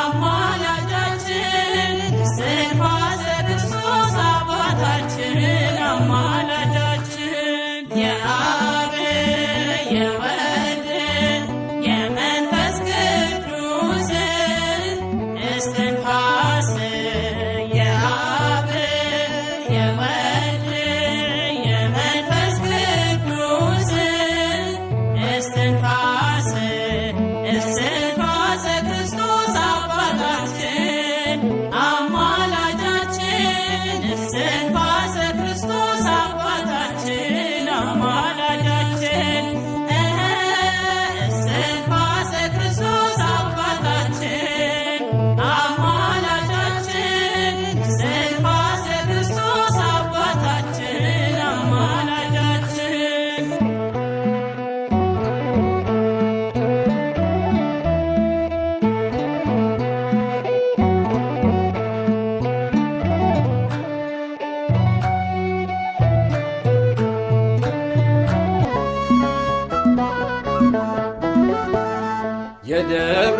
አማላጃችን እስትንፋሰ ክርስቶስ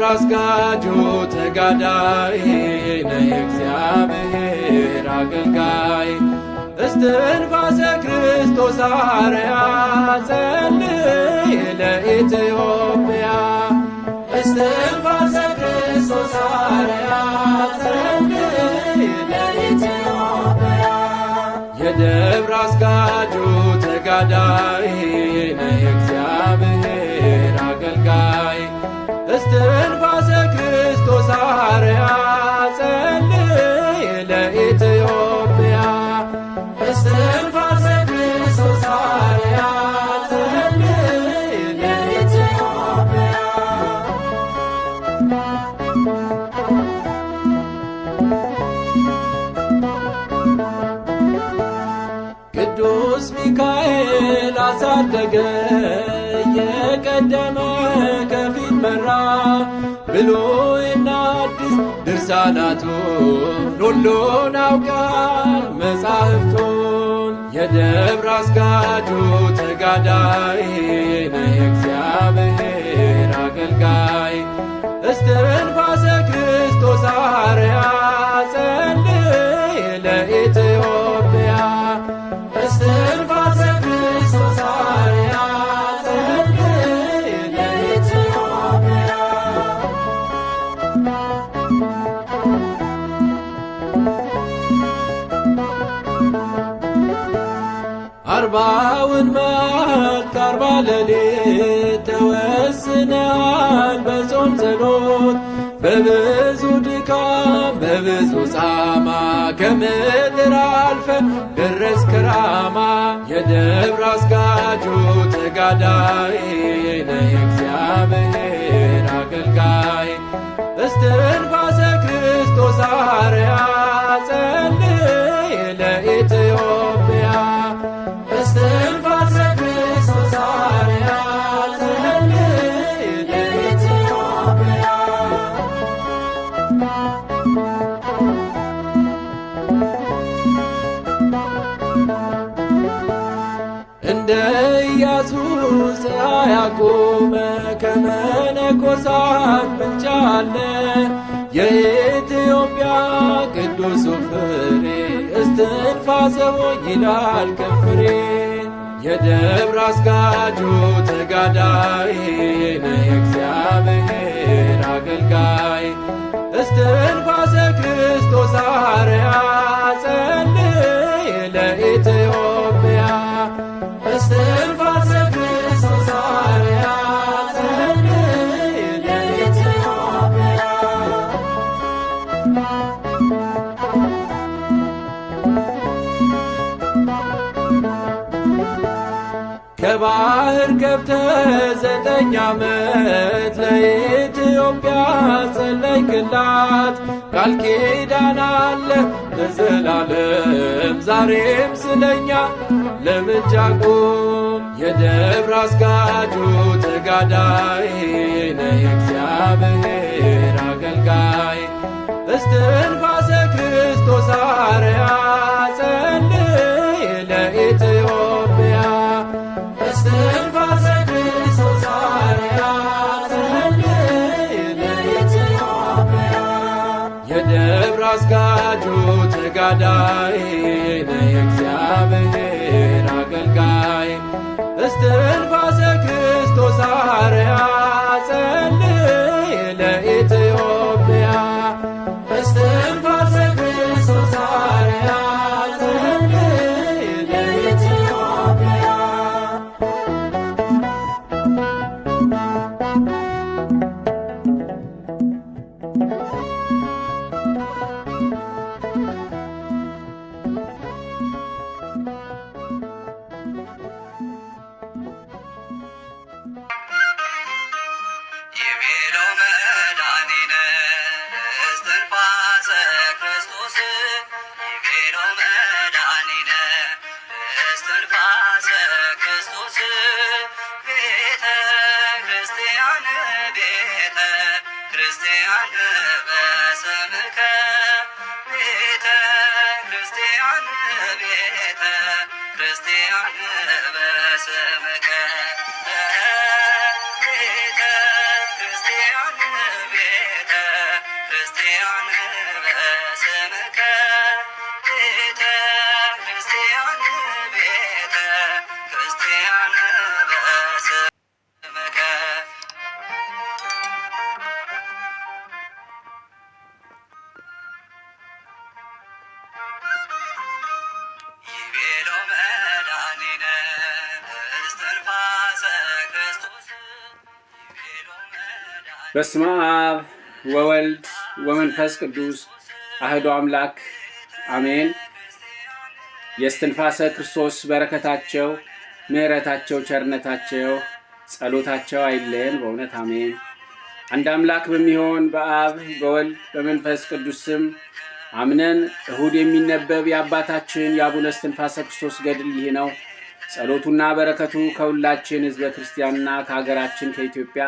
አስጋጁ ተጋዳይ ነህ እግዚአብሔር አገልጋይ እስትንፋሰ ክርስቶስ አርያ ጸልይ ለኢትዮጵያ እስትንፋሰ ክርስቶስ አርያ ጸልይ ለኢትዮጵያ የደብረ አስጋጁ ተጋዳይ ነህ እግዚአብሔር አገልጋይ እስትንፋሰ ክርስቶስ አርያ ጸልይ ለኢትዮጵያ እስትንፋሰ ክርስቶስ አርያ ጸልይ ለኢትዮጵያ ቅዱስ ሚካኤል አሳደገ የቀደመ ከፊት መራ ብሉይና አዲስ ድርሳናቱን ሁሉን አውቃል መጻሕፍቱን የደብረ አስጋጁ ተጋዳይ ነህ እግዚአብሔር አገልጋይ እስትንፋሰ ክርስቶስ አርያ ጸልይ ለኢትዮጵያ እስትንፋሰ ክርስቶስ አርያ ጸልይ ለኢትዮጵያ አርባውን መዓልት አርባ ሌሊት ተወስነሃል በጾም ጸሎት በብዙ ድካም በብዙ ጻማ ከምድር አልፈ ደረስክ ራማ የደብረ አስጋጁ ተጋዳይ ነህ እግዚአብሔር አገልጋይ እስትንፋሰ ክርስቶስ አርያ ጸልይ ለኢትዮጵያ እስትንፋሰ ክርስቶስ አርያ ጸልይ ለኢትዮጵያ እንደ ኢያሱ ፀሐይ አቆመ ከመነኮሳት ብልጫ አለ የኢትዮጵያ ቅዱሱ ፍሬ እስትንፋሰ ሆይ ይላል ከንፈሬ የደብረ አስጋጁ ተጋዳይ ነህ እግዚአብሔር አገልጋይ እስትንፋሰ ክርስቶስ አርያ ጸልይ ለኢትዮጵያ እስትንፋሰ ክርስቶስ አርያ ጸልይ ለኢትዮጵያ ከባህር ገብተህ 9 ዓመት ለኢትዮጵያ ጸለይክላት ቃል ኪዳን አለ ለዘላለም ዛሬም ስለኛ ለምልጃ ቁም የደብረ አስጋጁ ተጋዳይ ነህ እግዚአብሔር አገልጋይ እስትንፋሰ ክርስቶስ አርያ ጸልይ ለኢትዮጵያ እስትንፋሰ ክርስቶስ አርያ ጸልይ ለኢትዮጵያ የደብረ አስጋጁ ተጋዳይ ነህ እግዚአብሔር አገልጋይ እስትንፋሰ ክርስቶስ አርያ ጸልይ ለኢትዮጵያ እስትንፋሰ ክርስቶስ አርያ ጸልይ ለኢትዮጵያ ክርስቲያን በስምከ ቤተ ክርስቲያን ቤተ ክርስቲያን በስምከ ቤተ ክርስቲያን በስመ አብ ወወልድ ወመንፈስ ቅዱስ አህዶ አምላክ አሜን። የእስትንፋሰ ክርስቶስ በረከታቸው፣ ምሕረታቸው፣ ቸርነታቸው፣ ጸሎታቸው አይለየን በእውነት አሜን። አንድ አምላክ በሚሆን በአብ በወልድ በመንፈስ ቅዱስ ስም አምነን እሁድ የሚነበብ የአባታችን የአቡነ እስትንፋሰ ክርስቶስ ገድል ይህ ነው። ጸሎቱና በረከቱ ከሁላችን ሕዝበ ክርስቲያንና ከሀገራችን ከኢትዮጵያ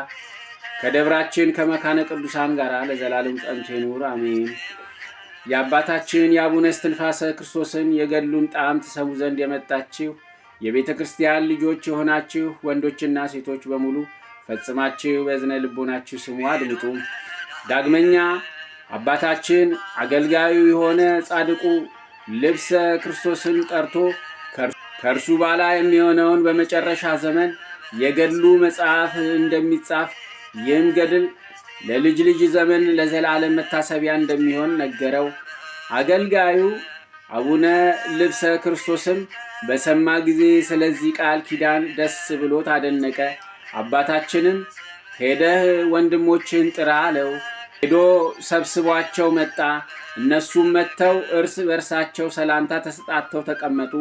ከደብራችን ከመካነ ቅዱሳን ጋር ለዘላለም ጸንቶ ይኑር አሜን። የአባታችን የአቡነ እስትንፋሰ ክርስቶስን የገድሉን ጣዕም ትሰሙ ዘንድ የመጣችሁ የቤተ ክርስቲያን ልጆች የሆናችሁ ወንዶችና ሴቶች በሙሉ ፈጽማችሁ በእዝነ ልቦናችሁ ስሙ፣ አድምጡ። ዳግመኛ አባታችን አገልጋዩ የሆነ ጻድቁ ልብሰ ክርስቶስን ጠርቶ ከእርሱ በኋላ የሚሆነውን በመጨረሻ ዘመን የገድሉ መጽሐፍ እንደሚጻፍ ይህም ገድል ለልጅ ልጅ ዘመን ለዘላለም መታሰቢያ እንደሚሆን ነገረው። አገልጋዩ አቡነ ልብሰ ክርስቶስም በሰማ ጊዜ ስለዚህ ቃል ኪዳን ደስ ብሎት አደነቀ። አባታችንም ሄደህ ወንድሞችን ጥራ አለው። ሄዶ ሰብስቧቸው መጣ። እነሱም መጥተው እርስ በርሳቸው ሰላምታ ተሰጣተው ተቀመጡ።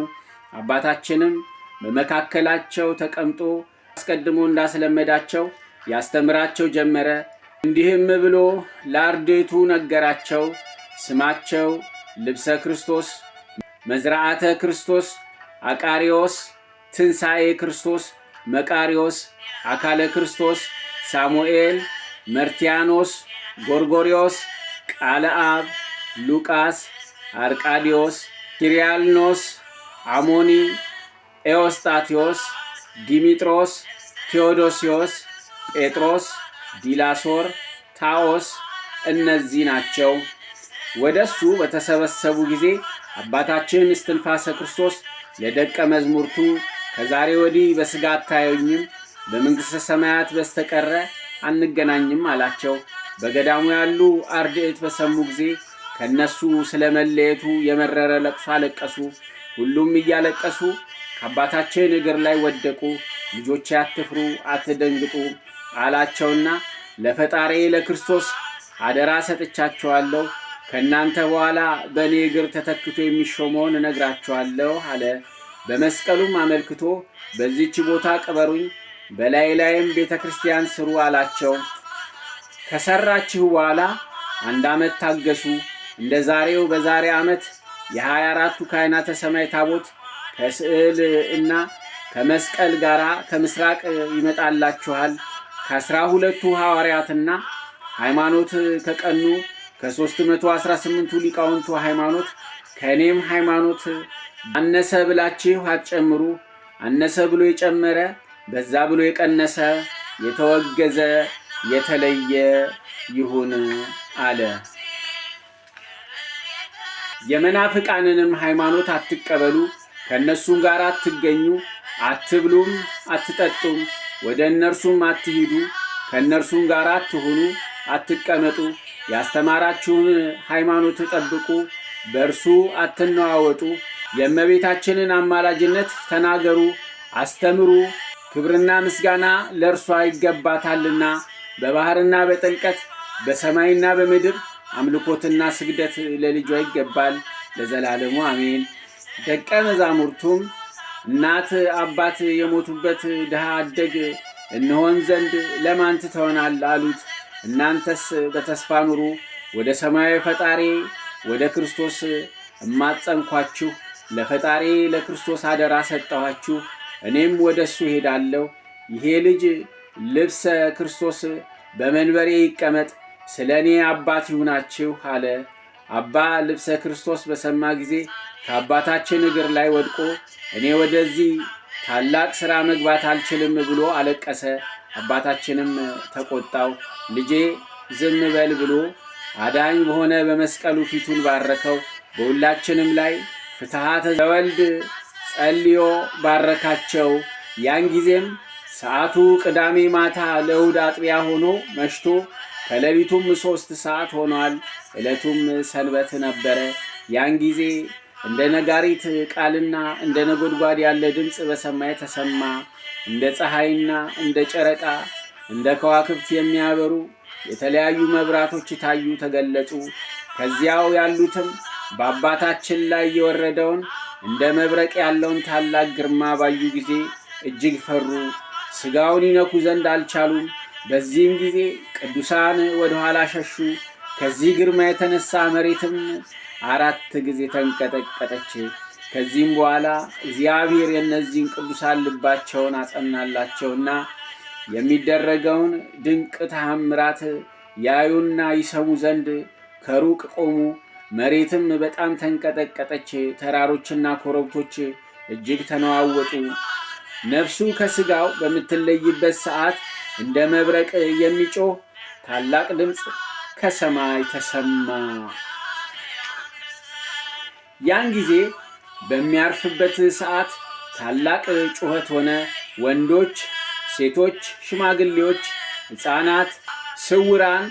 አባታችንም በመካከላቸው ተቀምጦ አስቀድሞ እንዳስለመዳቸው ያስተምራቸው ጀመረ። እንዲህም ብሎ ለአርድእቱ ነገራቸው። ስማቸው ልብሰ ክርስቶስ፣ መዝራዕተ ክርስቶስ፣ አቃሪዎስ፣ ትንሣኤ ክርስቶስ፣ መቃሪዎስ፣ አካለ ክርስቶስ፣ ሳሙኤል፣ መርቲያኖስ፣ ጎርጎሪዎስ፣ ቃለ አብ፣ ሉቃስ፣ አርቃዲዮስ፣ ኪርያልኖስ፣ አሞኒ፣ ኤዎስጣቴዎስ፣ ዲሚጥሮስ፣ ቴዎዶሲዮስ፣ ጴጥሮስ፣ ዲላሶር፣ ታኦስ እነዚህ ናቸው። ወደ እሱ በተሰበሰቡ ጊዜ አባታችን እስትንፋሰ ክርስቶስ ለደቀ መዝሙርቱ ከዛሬ ወዲህ በሥጋ አታዩኝም፣ በመንግሥተ ሰማያት በስተቀረ አንገናኝም አላቸው። በገዳሙ ያሉ አርድእት በሰሙ ጊዜ ከነሱ ስለ መለየቱ የመረረ ለቅሶ አለቀሱ። ሁሉም እያለቀሱ ከአባታችን እግር ላይ ወደቁ። ልጆቼ አትፍሩ፣ አትደንግጡ አላቸውና ለፈጣሪ ለክርስቶስ አደራ ሰጥቻቸዋለሁ። ከእናንተ በኋላ በእኔ እግር ተተክቶ የሚሾመውን እነግራቸዋለሁ አለ። በመስቀሉም አመልክቶ በዚች ቦታ ቅበሩኝ፣ በላይ ላይም ቤተ ክርስቲያን ስሩ አላቸው። ከሰራችሁ በኋላ 1 ዓመት ታገሱ። እንደ ዛሬው በዛሬ ዓመት የ24ቱ ካህናተ ሰማይ ታቦት ከስዕል እና ከመስቀል ጋር ከምስራቅ ይመጣላችኋል። ከ12ቱ ሐዋርያትና ሃይማኖት ከቀኑ ከ318ቱ ሊቃውንቱ ሃይማኖት ከእኔም ሃይማኖት አነሰ ብላችሁ አትጨምሩ። አነሰ ብሎ የጨመረ በዛ ብሎ የቀነሰ የተወገዘ የተለየ ይሁን አለ። የመናፍቃንንም ሃይማኖት አትቀበሉ፣ ከእነሱም ጋር አትገኙ፣ አትብሉም አትጠጡም፣ ወደ እነርሱም አትሂዱ፣ ከእነርሱም ጋር አትሁኑ፣ አትቀመጡ። ያስተማራችሁን ሃይማኖት ጠብቁ፣ በእርሱ አትነዋወጡ። የእመቤታችንን አማላጅነት ተናገሩ፣ አስተምሩ። ክብርና ምስጋና ለእርሷ ይገባታልና በባህርና በጥልቀት በሰማይና በምድር አምልኮትና ስግደት ለልጇ ይገባል ለዘላለሙ አሜን። ደቀ መዛሙርቱም እናት አባት የሞቱበት ድሃ አደግ እንሆን ዘንድ ለማን ትተወናል አሉት። እናንተስ በተስፋ ኑሩ፣ ወደ ሰማያዊ ፈጣሪ ወደ ክርስቶስ እማጸንኳችሁ፣ ለፈጣሪ ለክርስቶስ አደራ ሰጠኋችሁ። እኔም ወደ እሱ ሄዳለሁ። ይሄ ልጅ ልብሰ ክርስቶስ በመንበሬ ይቀመጥ፣ ስለ እኔ አባት ይሁናችሁ አለ። አባ ልብሰ ክርስቶስ በሰማ ጊዜ ከአባታችን እግር ላይ ወድቆ እኔ ወደዚህ ታላቅ ሥራ መግባት አልችልም ብሎ አለቀሰ። አባታችንም ተቆጣው። ልጄ ዝም በል ብሎ አዳኝ በሆነ በመስቀሉ ፊቱን ባረከው። በሁላችንም ላይ ፍትሐተ ዘወልድ ጸልዮ ባረካቸው። ያን ጊዜም ሰዓቱ ቅዳሜ ማታ ለእሑድ አጥቢያ ሆኖ መሽቶ ከሌሊቱም 3 ሰዓት ሆኗል። ዕለቱም ሰንበት ነበረ። ያን ጊዜ እንደ ነጋሪት ቃልና እንደ ነጎድጓድ ያለ ድምፅ በሰማይ ተሰማ። እንደ ፀሐይና እንደ ጨረቃ እንደ ከዋክብት የሚያበሩ የተለያዩ መብራቶች ታዩ፣ ተገለጹ። ከዚያው ያሉትም በአባታችን ላይ የወረደውን እንደ መብረቅ ያለውን ታላቅ ግርማ ባዩ ጊዜ እጅግ ፈሩ፣ ሥጋውን ይነኩ ዘንድ አልቻሉም። በዚህም ጊዜ ቅዱሳን ወደ ኋላ ሸሹ። ከዚህ ግርማ የተነሳ መሬትም 4 ጊዜ ተንቀጠቀጠች። ከዚህም በኋላ እግዚአብሔር የእነዚህን ቅዱሳን ልባቸውን አጸናላቸውና የሚደረገውን ድንቅ ተአምራት ያዩና ይሰሙ ዘንድ ከሩቅ ቆሙ። መሬትም በጣም ተንቀጠቀጠች፣ ተራሮችና ኮረብቶች እጅግ ተነዋወጡ። ነፍሱ ከሥጋው በምትለይበት ሰዓት እንደ መብረቅ የሚጮህ ታላቅ ድምፅ ከሰማይ ተሰማ። ያን ጊዜ በሚያርፍበት ሰዓት ታላቅ ጩኸት ሆነ። ወንዶች፣ ሴቶች፣ ሽማግሌዎች፣ ሕፃናት፣ ስውራን፣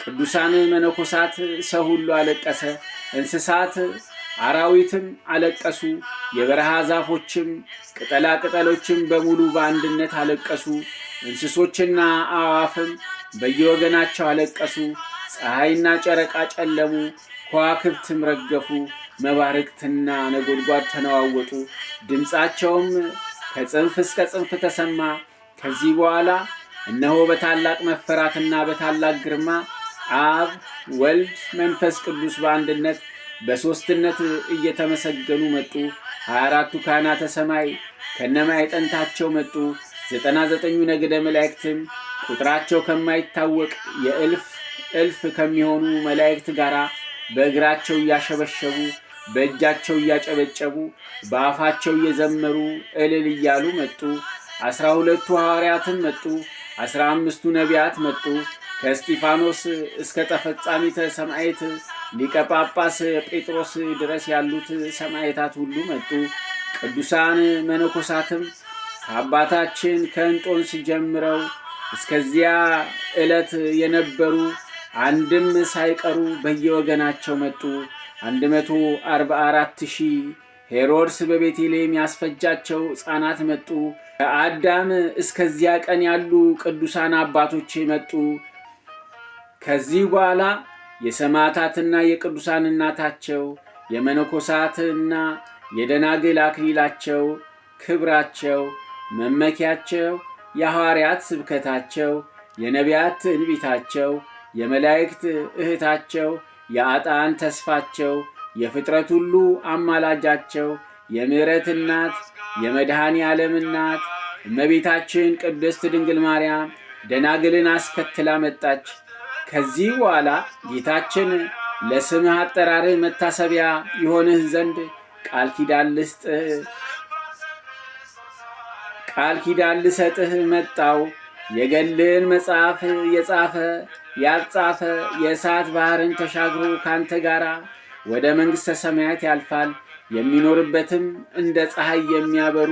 ቅዱሳን መነኮሳት፣ ሰው ሁሉ አለቀሰ። እንስሳት አራዊትም አለቀሱ። የበረሃ ዛፎችም ቅጠላ ቅጠሎችም በሙሉ በአንድነት አለቀሱ። እንስሶችና አዕዋፍም በየወገናቸው አለቀሱ። ፀሐይና ጨረቃ ጨለሙ፣ ከዋክብትም ረገፉ። መባረቅትና ነጎድጓድ ተነዋወጡ። ድምፃቸውም ከጽንፍ እስከ ጽንፍ ተሰማ። ከዚህ በኋላ እነሆ በታላቅ መፈራትና በታላቅ ግርማ አብ፣ ወልድ፣ መንፈስ ቅዱስ በአንድነት በሦስትነት እየተመሰገኑ መጡ። 24ቱ ካህናተ ሰማይ ከነማዕጠንታቸው መጡ። 99ኙ ነገደ መላእክትም ቁጥራቸው ከማይታወቅ የእልፍ ከሚሆኑ መላእክት ጋር በእግራቸው እያሸበሸቡ በእጃቸው እያጨበጨቡ በአፋቸው እየዘመሩ እልል እያሉ መጡ። 12ቱ ሐዋርያትም መጡ። 15ቱ ነቢያት መጡ። ከእስጢፋኖስ እስከ ተፈጻሚተ ሰማዕት ሊቀ ጳጳስ ጴጥሮስ ድረስ ያሉት ሰማዕታት ሁሉ መጡ። ቅዱሳን መነኮሳትም ከአባታችን ከእንጦንስ ጀምረው እስከዚያ ዕለት የነበሩ አንድም ሳይቀሩ በየወገናቸው መጡ። 144,000 ሄሮድስ በቤተልሔም ያስፈጃቸው ሕፃናት መጡ። ከአዳም እስከዚያ ቀን ያሉ ቅዱሳን አባቶች መጡ። ከዚህ በኋላ የሰማዕታትና የቅዱሳን እናታቸው የመነኮሳትና የደናግል አክሊላቸው ክብራቸው መመኪያቸው የሐዋርያት ስብከታቸው የነቢያት ትንቢታቸው የመላእክት እህታቸው የአጣን ተስፋቸው የፍጥረት ሁሉ አማላጃቸው የምሕረት እናት የመድኃኔ ዓለም እናት እመቤታችን ቅድስት ድንግል ማርያም ደናግልን አስከትላ መጣች። ከዚህ በኋላ ጌታችን ለስምህ አጠራርህ መታሰቢያ ይሆንህ ዘንድ ቃል ኪዳን ልሰጥህ መጣው። የገድልህን መጽሐፍ የጻፈ ያጻፈ የእሳት ባህርን ተሻግሮ ካንተ ጋር ወደ መንግሥተ ሰማያት ያልፋል። የሚኖርበትም እንደ ፀሐይ የሚያበሩ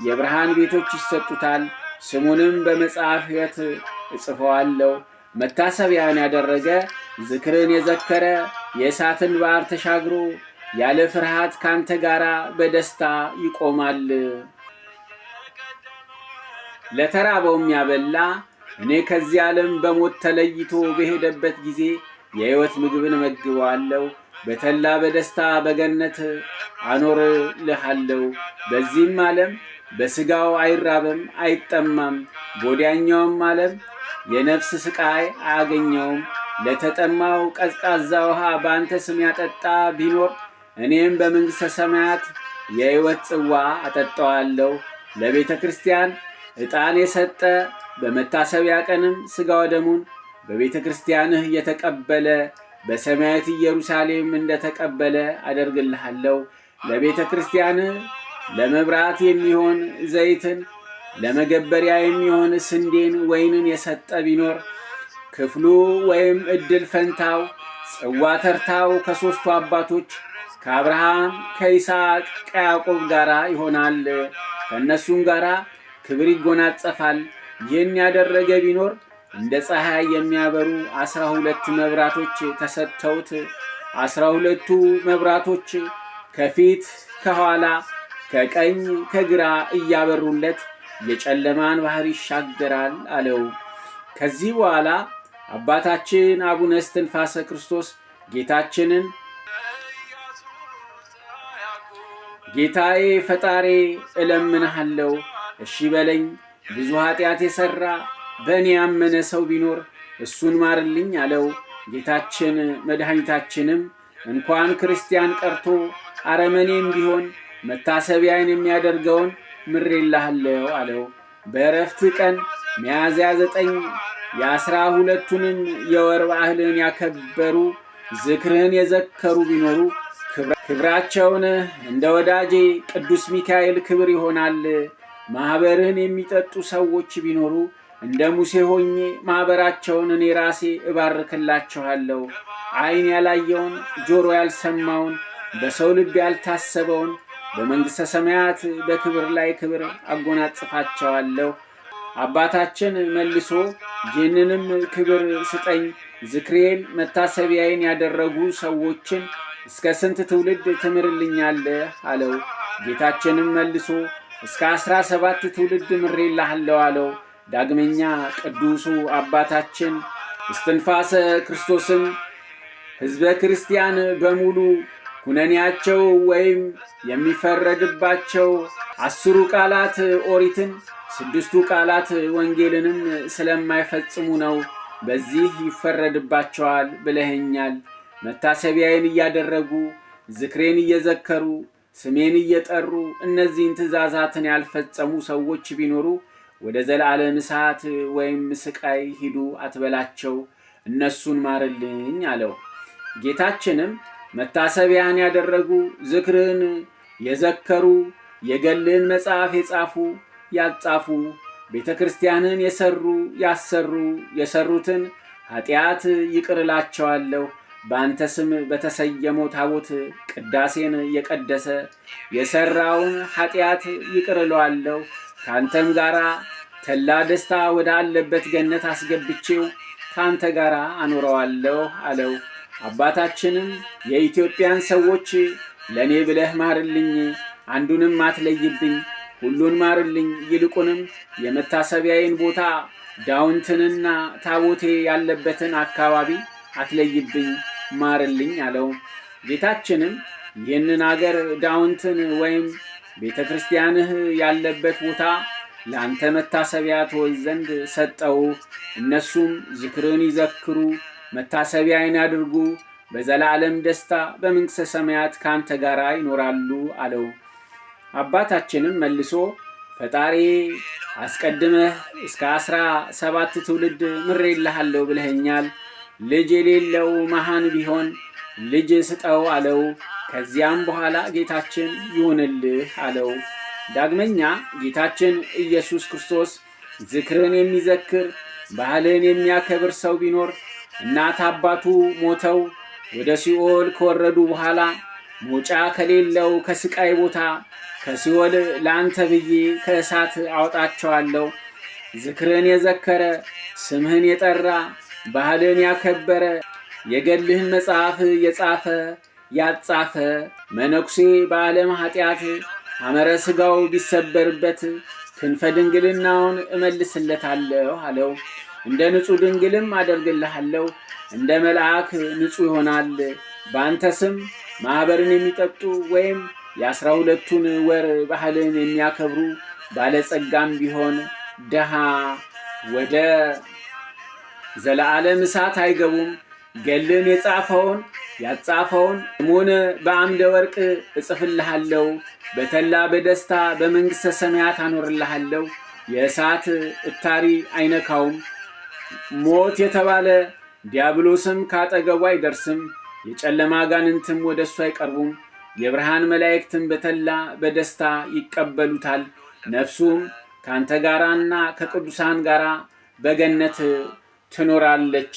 የብርሃን ቤቶች ይሰጡታል። ስሙንም በመጽሐፍ ሕይወት እጽፈዋለሁ። መታሰቢያን ያደረገ ዝክርን የዘከረ የእሳትን ባህር ተሻግሮ ያለ ፍርሃት ካንተ ጋር በደስታ ይቆማል። ለተራበውም ያበላ እኔ ከዚህ ዓለም በሞት ተለይቶ በሄደበት ጊዜ የሕይወት ምግብን እመግበዋለሁ። በተላ በደስታ በገነት አኖርልሃለሁ። በዚህም ዓለም በሥጋው አይራብም አይጠማም። በወዲያኛውም ዓለም የነፍስ ስቃይ አያገኘውም። ለተጠማው ቀዝቃዛ ውሃ በአንተ ስም ያጠጣ ቢኖር እኔም በመንግሥተ ሰማያት የሕይወት ጽዋ አጠጣዋለሁ። ለቤተ ክርስቲያን ዕጣን የሰጠ በመታሰቢያ ቀንም ሥጋ ወደሙን በቤተ ክርስቲያንህ የተቀበለ በሰማያዊት ኢየሩሳሌም እንደተቀበለ አደርግልሃለሁ። ለቤተ ክርስቲያንህ ለመብራት የሚሆን ዘይትን ለመገበሪያ የሚሆን ስንዴን ወይንን የሰጠ ቢኖር ክፍሉ ወይም ዕድል ፈንታው ጽዋ ተርታው ከሦስቱ አባቶች ከአብርሃም ከይስሐቅ ከያዕቆብ ጋር ይሆናል። ከእነሱም ጋር ክብር ይጎናጸፋል። ይህን ያደረገ ቢኖር እንደ ፀሐይ የሚያበሩ 12 መብራቶች ተሰጥተውት 12ቱ መብራቶች ከፊት ከኋላ ከቀኝ ከግራ እያበሩለት የጨለማን ባህር ይሻገራል አለው። ከዚህ በኋላ አባታችን አቡነ እስትንፋሰ ክርስቶስ ጌታችንን ጌታዬ ፈጣሬ እለምንሃለሁ እሺ በለኝ፣ ብዙ ኃጢአት የሠራ በእኔ ያመነ ሰው ቢኖር እሱን ማርልኝ አለው። ጌታችን መድኃኒታችንም እንኳን ክርስቲያን ቀርቶ አረመኔም ቢሆን መታሰቢያን የሚያደርገውን ምሬልሃለሁ አለው። በዕረፍት ቀን ሚያዝያ 9 የ12ቱንም የወር በዓልን ያከበሩ ዝክርህን የዘከሩ ቢኖሩ ክብራቸውን እንደ ወዳጄ ቅዱስ ሚካኤል ክብር ይሆናል። ማኅበርህን የሚጠጡ ሰዎች ቢኖሩ እንደ ሙሴ ሆኜ ማኅበራቸውን እኔ ራሴ እባርክላችኋለሁ። ዓይን ያላየውን ጆሮ ያልሰማውን በሰው ልብ ያልታሰበውን በመንግሥተ ሰማያት በክብር ላይ ክብር አጎናጽፋቸዋለሁ። አባታችን መልሶ ይህንንም ክብር ስጠኝ፣ ዝክሬን መታሰቢያዬን ያደረጉ ሰዎችን እስከ ስንት ትውልድ ትምርልኛለህ አለው። ጌታችንም መልሶ እስከ 17 ትውልድ ምሬልሃለሁ አለው። ዳግመኛ ቅዱሱ አባታችን እስትንፋሰ ክርስቶስን ሕዝበ ክርስቲያን በሙሉ ኩነኔያቸው ወይም የሚፈረድባቸው 10ሩ ቃላት ኦሪትን 6ቱ ቃላት ወንጌልንም ስለማይፈጽሙ ነው፣ በዚህ ይፈረድባቸዋል ብለኸኛል። መታሰቢያዬን እያደረጉ ዝክሬን እየዘከሩ ስሜን እየጠሩ እነዚህን ትእዛዛትን ያልፈጸሙ ሰዎች ቢኖሩ ወደ ዘላለም እሳት ወይም ስቃይ ሂዱ አትበላቸው፣ እነሱን ማርልኝ አለው። ጌታችንም መታሰቢያን ያደረጉ ዝክርን የዘከሩ የገልህን መጽሐፍ የጻፉ ያጻፉ ቤተ ክርስቲያንን የሰሩ ያሰሩ የሰሩትን ኃጢአት ይቅር እላቸዋለሁ። በአንተ ስም በተሰየመው ታቦት ቅዳሴን የቀደሰ የሠራውን ኃጢአት ይቅር እለዋለሁ። ከአንተም ጋር ተላ ደስታ ወደ አለበት ገነት አስገብቼው ከአንተ ጋር አኖረዋለሁ አለው። አባታችንም የኢትዮጵያን ሰዎች ለእኔ ብለህ ማርልኝ፣ አንዱንም አትለይብኝ፣ ሁሉን ማርልኝ፣ ይልቁንም የመታሰቢያዬን ቦታ ዳውንትንና ታቦቴ ያለበትን አካባቢ አትለይብኝ፣ ማርልኝ አለው። ጌታችንም ይህንን አገር ዳውንትን ወይም ቤተ ክርስቲያንህ ያለበት ቦታ ለአንተ መታሰቢያ ትሆን ዘንድ ሰጠው። እነሱም ዝክርን ይዘክሩ መታሰቢያን ያድርጉ፣ በዘላለም ደስታ በመንግሥተ ሰማያት ከአንተ ጋር ይኖራሉ አለው። አባታችንም መልሶ ፈጣሪ አስቀድመህ እስከ 17 ትውልድ ምሬልሃለሁ ብለኸኛል። ልጅ የሌለው መሃን ቢሆን ልጅ ስጠው አለው። ከዚያም በኋላ ጌታችን ይሁንልህ አለው። ዳግመኛ ጌታችን ኢየሱስ ክርስቶስ ዝክርን የሚዘክር ባህልን የሚያከብር ሰው ቢኖር እናት አባቱ ሞተው ወደ ሲኦል ከወረዱ በኋላ መውጫ ከሌለው ከስቃይ ቦታ ከሲኦል ለአንተ ብዬ ከእሳት አወጣቸዋለሁ። ዝክርን የዘከረ ስምህን የጠራ ባህልን ያከበረ የገልህን መጽሐፍ የጻፈ ያጻፈ መነኩሴ በዓለም ኃጢአት አመረ ሥጋው ቢሰበርበት ክንፈ ድንግልናውን እመልስለታለሁ አለው። እንደ ንጹሕ ድንግልም አደርግልሃለሁ፣ እንደ መልአክ ንጹሕ ይሆናል። በአንተ ስም ማኅበርን የሚጠጡ ወይም የ12ቱን ወር ባህልን የሚያከብሩ ባለጸጋም ቢሆን ደሃ ወደ ዘለዓለም እሳት አይገቡም። ገልን የጻፈውን ያጻፈውን ስሙን በአምደ ወርቅ እጽፍልሃለሁ፣ በተላ በደስታ በመንግሥተ ሰማያት አኖርልሃለሁ። የእሳት እታሪ አይነካውም። ሞት የተባለ ዲያብሎስም ካጠገቡ አይደርስም። የጨለማ አጋንንትም ወደ እሱ አይቀርቡም። የብርሃን መላእክትም በተላ በደስታ ይቀበሉታል። ነፍሱም ከአንተ ጋራና ከቅዱሳን ጋራ በገነት ትኖራለች።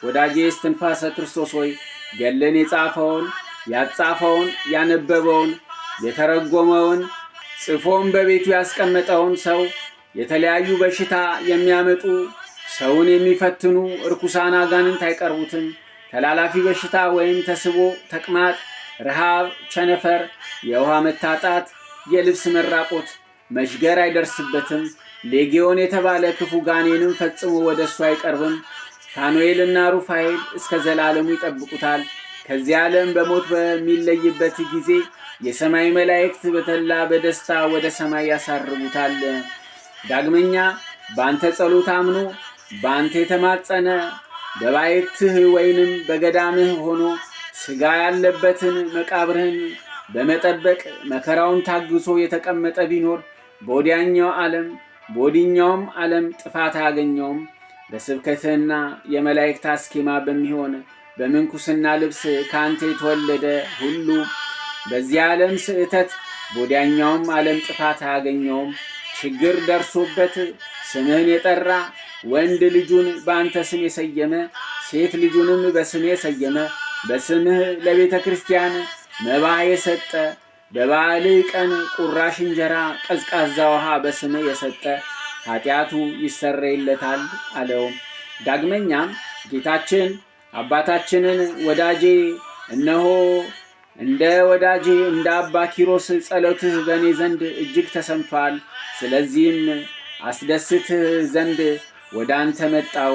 ወዳጄ እስትንፋሰ ክርስቶስ ሆይ ገልን የጻፈውን ያጻፈውን ያነበበውን የተረጎመውን ጽፎም በቤቱ ያስቀመጠውን ሰው የተለያዩ በሽታ የሚያመጡ ሰውን የሚፈትኑ እርኩሳን አጋንንት አይቀርቡትም። ተላላፊ በሽታ ወይም ተስቦ፣ ተቅማጥ፣ ረሃብ፣ ቸነፈር፣ የውሃ መታጣት፣ የልብስ መራቆት፣ መሽገር አይደርስበትም። ሌጊዮን የተባለ ክፉ ጋኔንም ፈጽሞ ወደ እሱ አይቀርብም። ፋኑኤልና ሩፋኤል እስከ ዘላለሙ ይጠብቁታል። ከዚህ ዓለም በሞት በሚለይበት ጊዜ የሰማይ መላእክት በተላ በደስታ ወደ ሰማይ ያሳርጉታል። ዳግመኛ በአንተ ጸሎት አምኖ በአንተ የተማጸነ በባየትህ ወይንም በገዳምህ ሆኖ ሥጋ ያለበትን መቃብርህን በመጠበቅ መከራውን ታግሶ የተቀመጠ ቢኖር በወዲኛውም ዓለም ጥፋት አያገኘውም። በስብከትህና የመላእክት አስኬማ በሚሆን በምንኩስና ልብስ ከአንተ የተወለደ ሁሉ በዚህ ዓለም ስዕተት በወዲያኛውም ዓለም ጥፋት አያገኘውም። ችግር ደርሶበት ስምህን የጠራ ወንድ ልጁን በአንተ ስም የሰየመ ሴት ልጁንም በስምህ የሰየመ በስምህ ለቤተ ክርስቲያን መባ የሰጠ በበዓልህ ቀን ቁራሽ እንጀራ ቀዝቃዛ ውሃ በስምህ የሰጠ ኃጢአቱ ይሰረይለታል አለው። ዳግመኛም ጌታችን አባታችንን ወዳጄ እነሆ እንደ ወዳጄ እንደ አባ ኪሮስ ጸሎትህ በእኔ ዘንድ እጅግ ተሰምቷል። ስለዚህም አስደስትህ ዘንድ ወደ አንተ መጣው።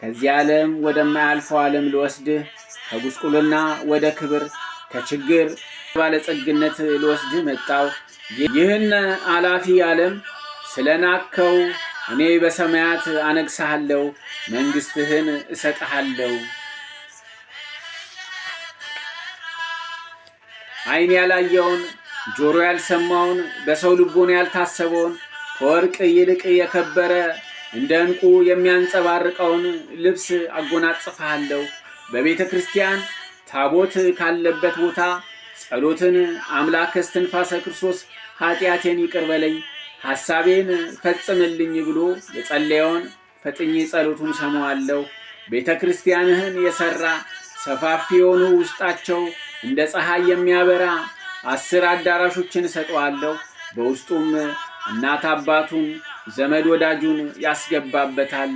ከዚህ ዓለም ወደማያልፈው ዓለም ልወስድህ፣ ከጉስቁልና ወደ ክብር፣ ከችግር ባለጸግነት ልወስድህ መጣው። ይህን አላፊ ዓለም ስለናከው እኔ በሰማያት አነግሣሃለሁ፣ መንግሥትህን እሰጥሃለሁ። ዓይን ያላየውን ጆሮ ያልሰማውን በሰው ልቦና ያልታሰበውን ከወርቅ ይልቅ የከበረ እንደ ዕንቁ የሚያንጸባርቀውን ልብስ አጎናጽፍሃለሁ። በቤተ ክርስቲያን ታቦት ካለበት ቦታ ጸሎትን አምላከ እስትንፋሰ ክርስቶስ ኃጢአቴን ይቅር በለኝ ሐሳቤን ፈጽምልኝ ብሎ የጸለየውን ፈጥኜ ጸሎቱን ሰማዋለሁ። ቤተ ክርስቲያንህን የሠራ ሰፋፊ የሆኑ ውስጣቸው እንደ ፀሐይ የሚያበራ 10 አዳራሾችን እሰጠዋለሁ። በውስጡም እናት አባቱን ዘመድ ወዳጁን ያስገባበታል።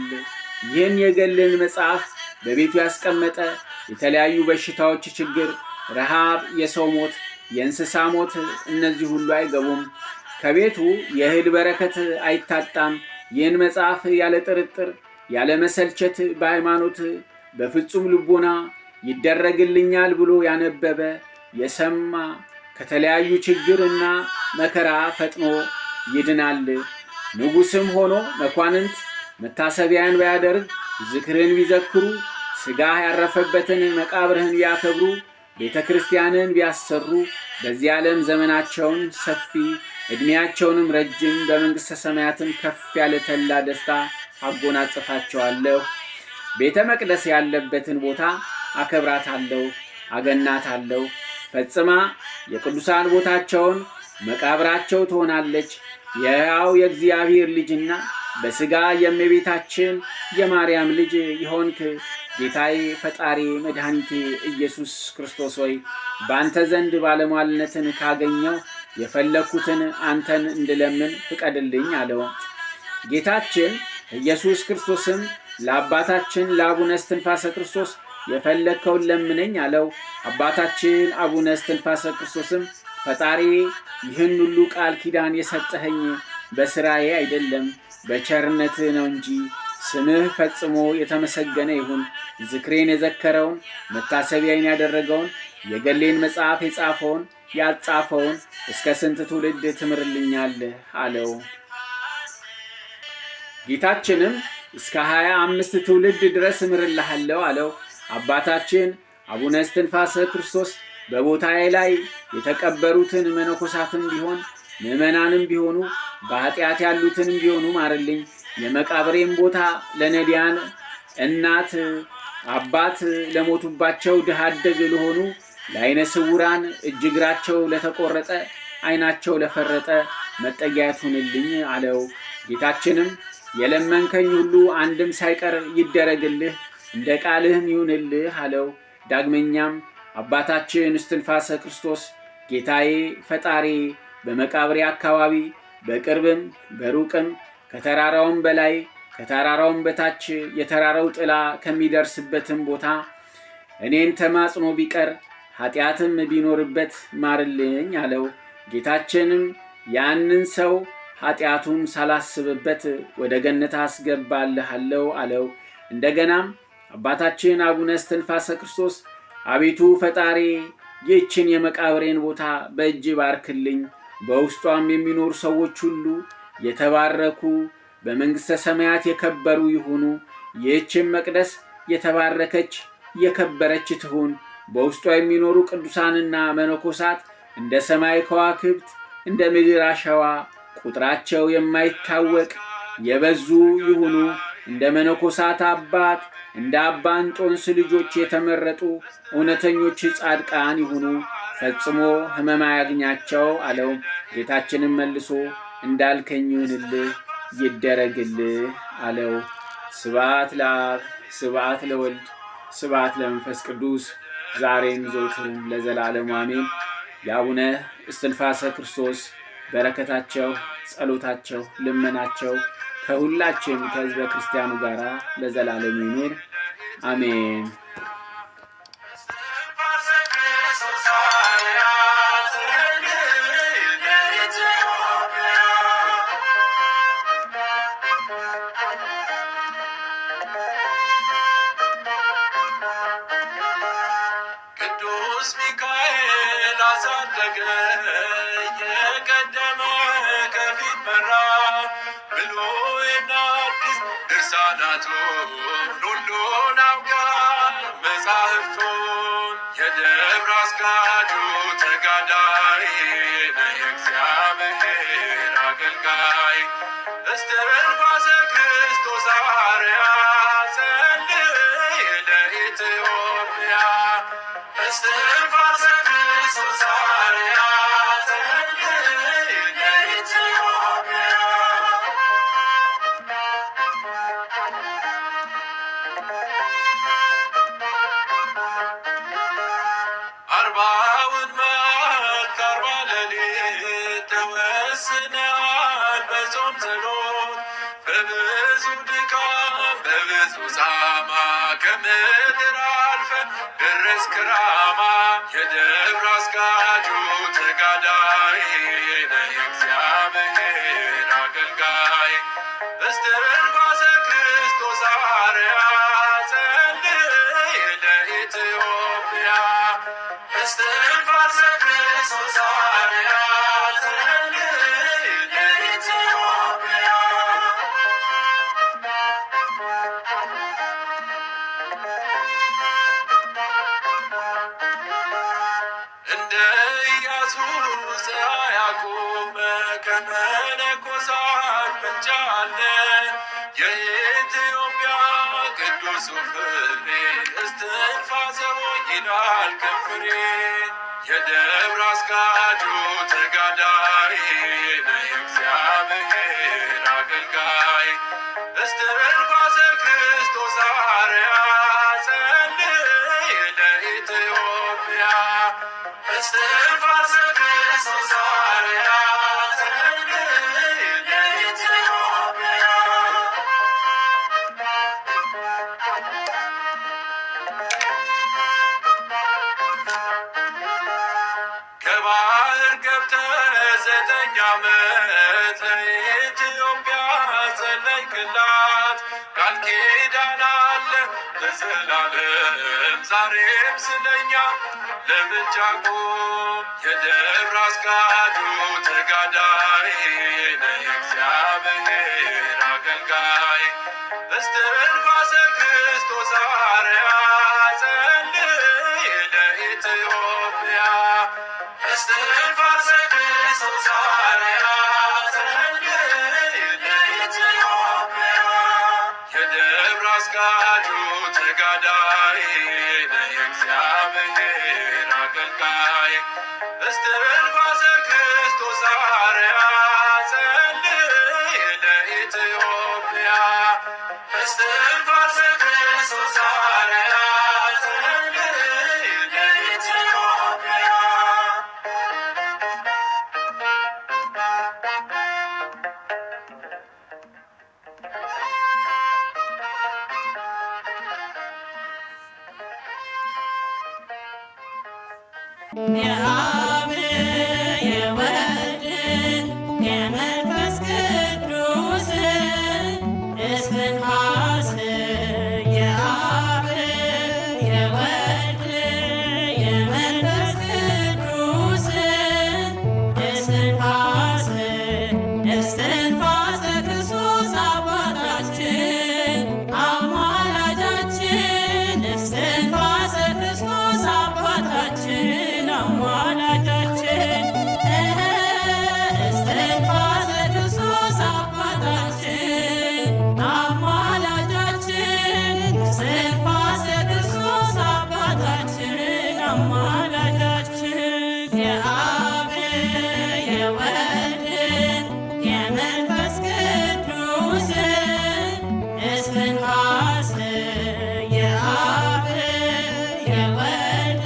ይህን የገልን መጽሐፍ በቤቱ ያስቀመጠ የተለያዩ በሽታዎች፣ ችግር፣ ረሃብ፣ የሰው ሞት፣ የእንስሳ ሞት እነዚህ ሁሉ አይገቡም። ከቤቱ የእህል በረከት አይታጣም። ይህን መጽሐፍ ያለ ጥርጥር ያለ መሰልቸት በሃይማኖት በፍጹም ልቦና ይደረግልኛል ብሎ ያነበበ የሰማ ከተለያዩ ችግርና መከራ ፈጥኖ ይድናል። ንጉሥም ሆኖ መኳንንት መታሰቢያን ባያደርግ ዝክርን ቢዘክሩ ሥጋህ ያረፈበትን መቃብርህን ቢያከብሩ ቤተ ክርስቲያንን ቢያሰሩ በዚህ ዓለም ዘመናቸውን ሰፊ ዕድሜያቸውንም ረጅም በመንግሥተ ሰማያትም ከፍ ያለ ተላ ደስታ አጎናጽፋቸዋለሁ። ቤተ መቅደስ ያለበትን ቦታ አከብራታለሁ፣ አገናታለሁ። ፈጽማ የቅዱሳን ቦታቸውን መቃብራቸው ትሆናለች። የሕያው የእግዚአብሔር ልጅና በሥጋ የእመቤታችን የማርያም ልጅ የሆንክ ጌታዬ ፈጣሪ መድኃኒቴ ኢየሱስ ክርስቶስ ሆይ በአንተ ዘንድ ባለሟልነትን ካገኘው የፈለግኩትን አንተን እንድለምን ፍቀድልኝ አለው። ጌታችን ኢየሱስ ክርስቶስም ለአባታችን ለአቡነ እስትንፋሰ ክርስቶስ የፈለግከውን ለምነኝ አለው። አባታችን አቡነ እስትንፋሰ ክርስቶስም ፈጣሪ ይህን ሁሉ ቃል ኪዳን የሰጠኸኝ በሥራዬ አይደለም በቸርነትህ ነው እንጂ ስምህ ፈጽሞ የተመሰገነ ይሁን። ዝክሬን የዘከረውን መታሰቢያዬን ያደረገውን የገሌን መጽሐፍ የጻፈውን ያጻፈውን እስከ ስንት ትውልድ ትምርልኛለህ አለው። ጌታችንም እስከ 25 ትውልድ ድረስ እምርልሃለሁ አለው። አባታችን አቡነ እስትንፋሰ ክርስቶስ በቦታዬ ላይ የተቀበሩትን መነኮሳትም ቢሆን ምዕመናንም ቢሆኑ በኃጢአት ያሉትንም ቢሆኑ ማርልኝ። የመቃብሬም ቦታ ለነዳያን እናት አባት ለሞቱባቸው ድሃ አደግ ለሆኑ ለዓይነ ስውራን እጅ እግራቸው ለተቆረጠ ዓይናቸው ለፈረጠ መጠጊያ ትሁንልኝ አለው። ጌታችንም የለመንከኝ ሁሉ አንድም ሳይቀር ይደረግልህ እንደ ቃልህም ይሁንልህ አለው። ዳግመኛም አባታችን እስትንፋሰ ክርስቶስ ጌታዬ ፈጣሪ በመቃብሬ አካባቢ በቅርብም በሩቅም ከተራራውም በላይ ከተራራውም በታች የተራራው ጥላ ከሚደርስበትም ቦታ እኔን ተማጽኖ ቢቀር ኃጢአትም ቢኖርበት ማርልኝ አለው። ጌታችንም ያንን ሰው ኃጢአቱም ሳላስብበት ወደ ገነት አስገባልሃለሁ አለው። እንደገናም አባታችን አቡነ እስትንፋሰ ክርስቶስ አቤቱ ፈጣሪ ይህችን የመቃብሬን ቦታ በእጅ ባርክልኝ፣ በውስጧም የሚኖሩ ሰዎች ሁሉ የተባረኩ በመንግሥተ ሰማያት የከበሩ ይሁኑ። ይህችን መቅደስ የተባረከች የከበረች ትሁን። በውስጧ የሚኖሩ ቅዱሳንና መነኮሳት እንደ ሰማይ ከዋክብት እንደ ምድር አሸዋ ቁጥራቸው የማይታወቅ የበዙ ይሁኑ። እንደ መነኮሳት አባት እንደ አባ እንጦንስ ልጆች የተመረጡ እውነተኞች ጻድቃን ይሁኑ። ፈጽሞ ሕመም አያግኛቸው አለው። ጌታችንም መልሶ እንዳልከኝ ይሁንልህ ይደረግልህ አለው። ስብሐት ለአብ ስብሐት ለወልድ ስብሐት ለመንፈስ ቅዱስ ዛሬም ዘወትርም ለዘላለሙ አሜን። የአቡነ እስትንፋሰ ክርስቶስ በረከታቸው፣ ጸሎታቸው፣ ልመናቸው ከሁላችን ከሕዝበ ክርስቲያኑ ጋር ለዘላለሙ ይኑር አሜን። ቅዱስ ሚካኤል አሳደገ የቀደመ ከፊት መራ ብሉይና አዲስ ድርሳናቱን ሁሉን አውቃል መጻሕፍቱን። የደብረ አስጋጁ ተጋዳይ የእግዚአብሔር አገልጋይ እስትንፋሰ ክርስቶስ አርያ ጸልይ ለኢትዮጵያ። እስትንፋሰ ክርስቶስ አርያ ጸልይ ለኢትዮጵያ። አርባውን መዓልት አርባ ሌሊት ተወስነሃል በጾም ጸሎት በብዙ ድካም በብዙ ጻማ ከምድር አልፈ ደረስክ ራማ። የደብረ አስጋጁ ተጋዳይ የእግዚአብሔር አገልጋይ እስትንፋሰ ክርስቶስ አርያ ጸልይ ለኢትዮጵያ። እስትንፋሰ ክርስቶስ አርያ ጸልይ ለኢትዮጵያ። እንደ ኢያሱ ፀሐይ አቆመ ከመነኮሳት ምንጭ አለ። የኢትዮጵያ ቅዱሱ ፍሬ እስትንፋሰ ይላል ከፍሬ። የደብረ አስጋጁ ተጋዳይ የእግዚአብሔር አገልጋይ እስትንፋሰ ክርስቶስ አርያ ጸልይ ለኢትዮጵያ። እስትንፋሰ ክርስቶስ አርያ ጸልይ ለኢትዮጵያ። ከባህር ገብተህ 9 ዓመት ለኢትዮጵያ ጸለይክላት። ቃል ኪዳን አለ ለዘላለም ዛሬም ስለኛ ለምልጃ ቁም። የደብረ አስጋጁ ተጋዳይ የእግዚአብሔር አገልጋይ እስትንፋሰ ክርስቶስ አርያ ጸልይ ለኢትዮጵያ። እስትንፋሰ ክርስቶስ አርያ ጸልይ ለኢትዮጵያ። የደብረ አስጋጁ ተጋዳይ የእግዚአብሔር አገልጋይ እስትንፋሰ ክርስቶስ አርያ ጸልይ ለኢትዮጵያ። እስትንፋሰ ክርስቶስ አርያ ጸልይ ለኢትዮጵያ። የአብ የወልድ የመንፈስ ቅዱስ እስትንፋስ የአብ የወልድ የመንፈስ ቅዱስ እስትንፋስ እስትንፋሰ ክርስቶስ አባታችን አማላጃችን እስትንፋሰ ክርስቶስ አባታችን አማላጃችን እስትንፋሰ ክርስቶስ አባታችን አማላጃችን እስትንፋሰ ክርስቶስ አባታችን አማላጃችን የአብ የወልድ የመንፈስ ቅዱስ እስትንፋስ የአብ የወልድ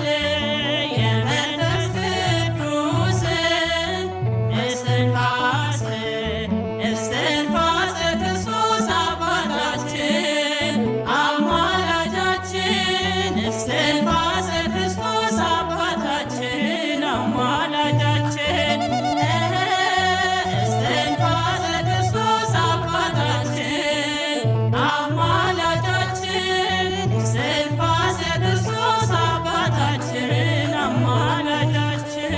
የመንፈስ ቅዱስ እስትንፋስ እስትንፋሰ ክርስቶስ አባታችን አማላጃችን እስትንፋሰ ክርስቶስ አባታችን አማላጃችን እስትንፋሰ ክርስቶስ አባታችን አማላጃችን እስትንፋሰ ክርስቶስ አባታችን አማላጃችን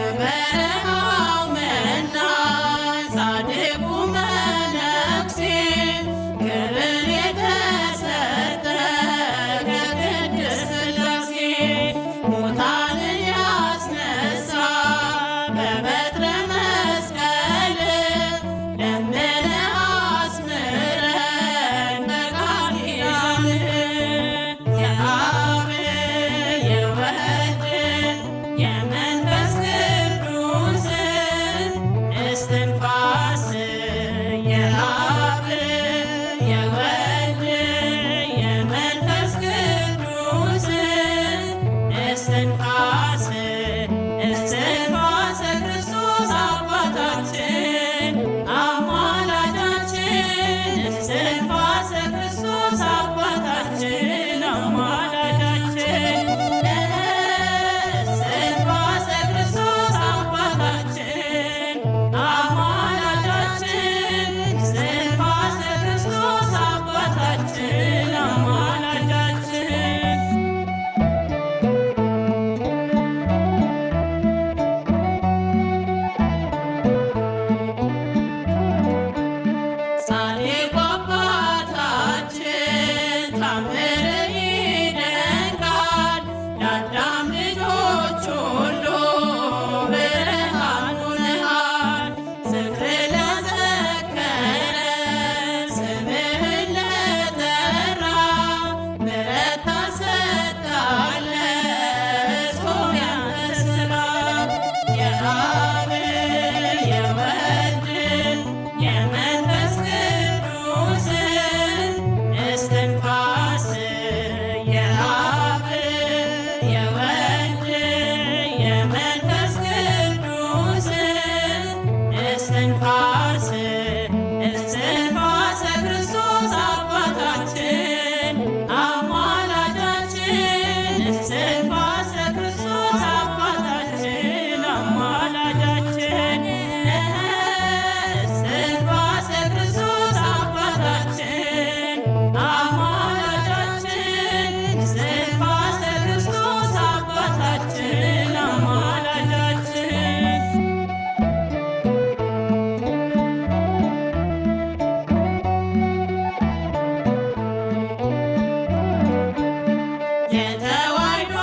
የበረሃው መና ጻድቁ መነኩሴ ክብር የተሰጠ ከቅድስት ሥላሴ ሙታንን ያስነሳ በበትረ መስቀል ለምነህ አስምረን በቃል ኪዳንህ የአብ የወልድ የመንፈስ ቅዱስ እስትንፋስ የአብ የወልድ የመንፈስ ቅዱስ እስትንፋስ እስትንፋሰ ክርስቶስ አባታችን አማላጃችን እስትንፋሰ ክርስቶስ አባታችን አማላጃችን እስትንፋሰ ክርስቶስ አባታችን አማላጃችን እስትንፋሰ ክርስቶስ አባታችን አማላጃችን ጻድቁ አባታችን ታምርህ ይደንቃል ለአዳም ልጆች ሁሉ ብርሃን ሆነሃል። ዝክርህ ለዘከረ ስምህን ለጠራ ምሕረት ታሰጣለህ ጾም ያንተ ሥራ የአብ የወልድ የመንፈስ ቅዱስ እስትንፋስ የአብ የወልድ የመንፈስ ቅዱስ እስትንፋስ እስትንፋሰ ክርስቶስ አባታችን አማላጃችን እስትንፋሰ ክርስቶስ አባታችን አማላጃችን እስትንፋሰ ክርስቶስ አባታችን አማላጃችን እስትንፋሰ ክርስቶስ አባታችን አማላጃችን የተዋሕዶ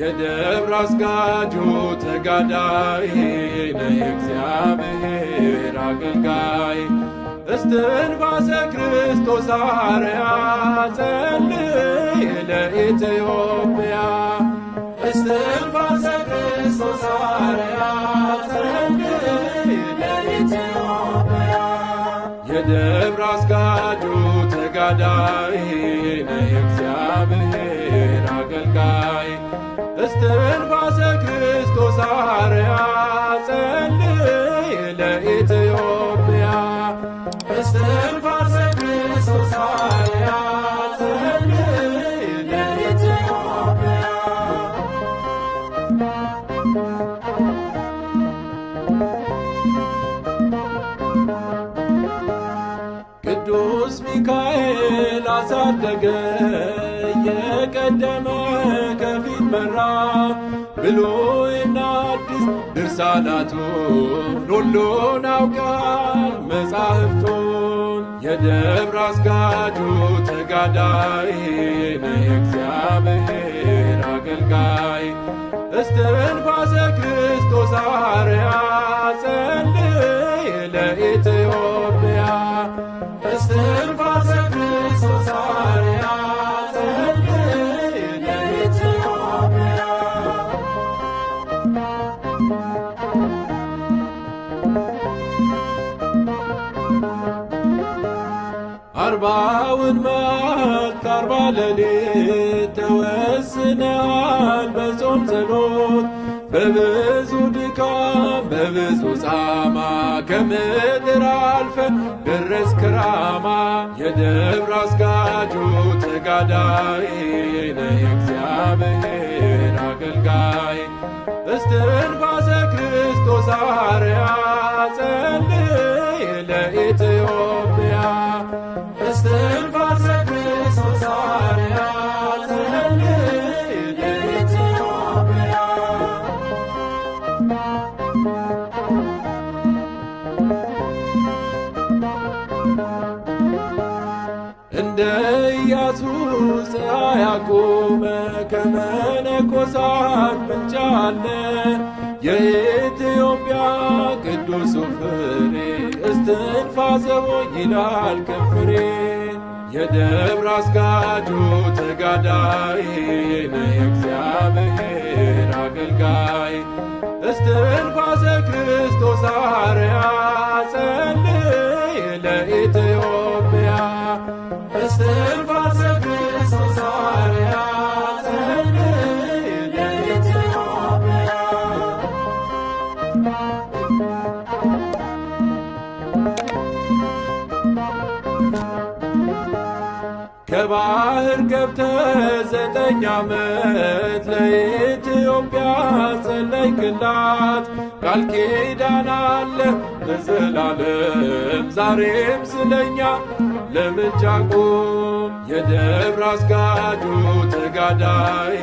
የደብረ አስጋጁ ተጋዳይ ነህ እግዚአብሔር አገልጋይ እስትንፋሰ ክርስቶስ አርያ ጸልይ ለኢትዮጵያ እስትንፋሰ ክርስቶስ አርያ ጸልይ ለኢትዮጵያ የደብረ አስጋጁ ተጋዳይ ነህ እግዚአብሔር አገልጋይ እስትንፋሰ ክርስቶስ አርያ ጸልይ ለኢትዮጵያ እስትንፋሰ ክርስቶስ አርያ ጸልይ ለኢትዮጵያ ቅዱስ ሚካኤል አሳደገ የቀደመ ከፊት መራ ብሉይና አዲስ ድርሳናቱን ሁሉን አውቃል መጻሕፍቱን የደብረ አስጋጁ ተጋዳይ ነህ እግዚአብሔር አገልጋይ እስትንፋሰ ክርስቶስ አርያ ጸልይ ለኢትዮጵያ እስትንፋሰ ክርስቶስ አርያ ጸልይ ለኢትዮጵያ አርባውን መዓልት አርባ ሌሊት ተወስነሃል በጾም ጸሎት በብዙ ድካም በብዙ ጻማ ከምድር አልፈ ደረስክ ራማ የደብረ አስጋጁ ተጋዳይ ነህ እግዚአብሔር አገልጋይ እስትንፋሰ ክርስቶስ አርያ ጸልይ ለኢትዮጵያ እስትንፋሰ ክርስቶስ አርያ ጸልይ ለኢትዮጵያ እንደ ኢያሱ ፀሐይ አቆመ ከመነኮሳት ብልጫ አለ የኢትዮጵያ ቅዱሱ ፍሬ እስትንፋሰ ይላል ከንፈሬ የደብረ አስጋጁ ተጋዳይ ነህ እግዚአብሔር አገልጋይ እስትንፋሰ ክርስቶስ አርያ ጸልይ ለኢትዮጵያ እስትንፋሰ ክርስቶስ አርያ ጸልይ ለኢትዮጵያ ከባህር ገብተህ 9 ዓመት ለኢትዮጵያ ጸለይክላት ቃል ኪዳን አለ ለዘላለም ዛሬም ስለኛ ለምልጃ ቁም የደብረ አስጋጁ ተጋዳይ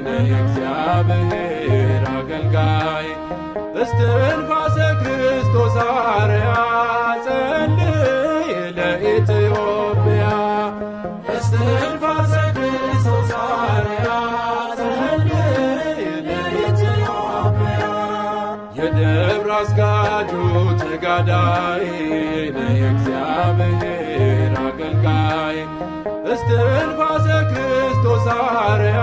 ነህ እግዚአብሔር አገልጋይ እስትንፋሰ ክርስቶስ አርያ ጸልይ ለኢትዮጵያ እስትንፋሰ ክርስቶስ አርያ ጸልይ ለኢትዮጵያ የደብረ አስጋጁ ተጋዳይ ነህ እግዚአብሔር አገልጋይ እስትንፋሰ ክርስቶስ አርያ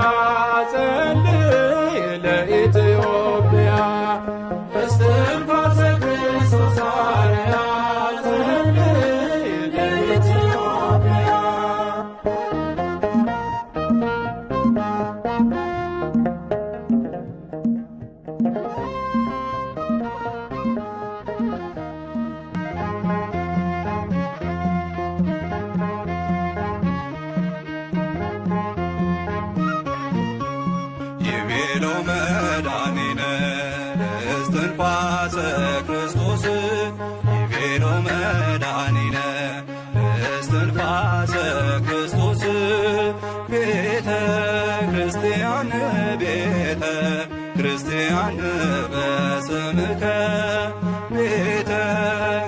ጸልይ ለኢትዮጵያ እስትንፋሰ ክርስቶስ አርያ ጸልይ ለኢትዮጵያ ይቤሎ መድኃኒነ እስትንፋሰ ክርስቶስ ይቤሎ መድኃኒነ እስትንፋሰ ክርስቶስ ቤተ ክርስቲያን ቤተ ክርስቲያን በስምከ ቤተ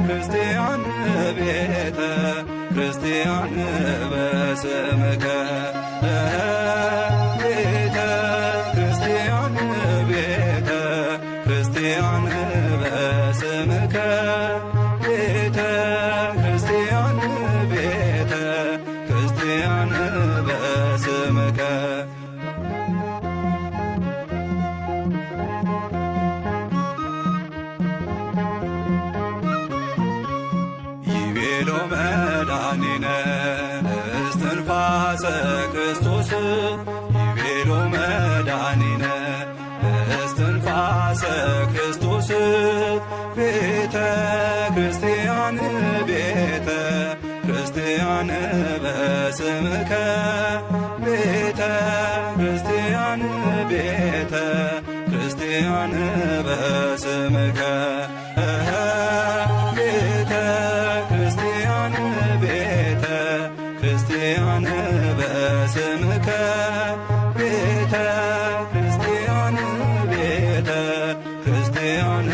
ክርስቲያን ቤተ ክርስቲያን በስምከ ቤተ ክርስቲያን በስምከ ይቤሎ መድኃኒነ እስትንፋሰ ክርስቶስ ይቤሎ መድኃኒነ እስትንፋሰ ክርስቶስ ቤተ ክርስቲያን ቤተ ክርስቲያን በስምከ ቤተ ክርስቲያን ቤተ ክርስቲያን በስምከ ቤተ ክርስቲያን ቤተ ክርስቲያን በስምከ ቤተ ክርስቲያን ቤተ ክርስቲያን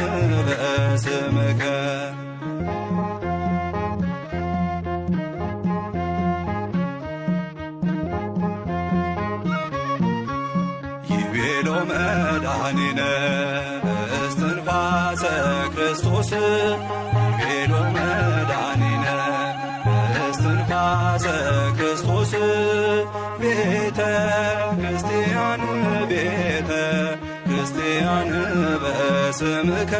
በስምከ ይቤሎ መድኃኒነ እስትንፋሰ ክርስቶስ ይቤሎ መድኃኒነ እስትንፋሰ ክርስቶስ ቤተ ክርስቲያን ቤተ ክርስቲያን በስምከ